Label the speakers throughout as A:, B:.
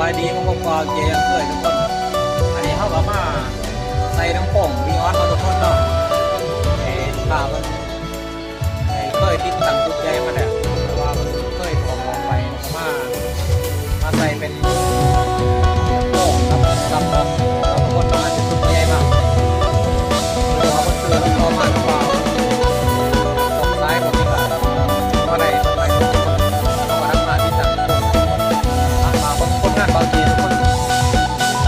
A: ายดีมาพบกับเจยังเคยทุกคนอันนี้เขาก็มาใส่น้ำผงวีออนมาทุกคนเนาะถ้ามันเคยติดตั้งทุกใจมาแล้วแต่ว่ามันเคยออกไปมาใส่เป็นผงกับทุกคนอาจจะทุกใจบ้างเพราะว่ามันคือเราเข้ามาหรือเปล่าของซ้ายของนี้ก็ได้ไปทุกคนต้องมาทำงานที่ตั้งมาคนงานบางทีทุกคน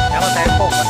A: แล้วมาใส่ผงกัน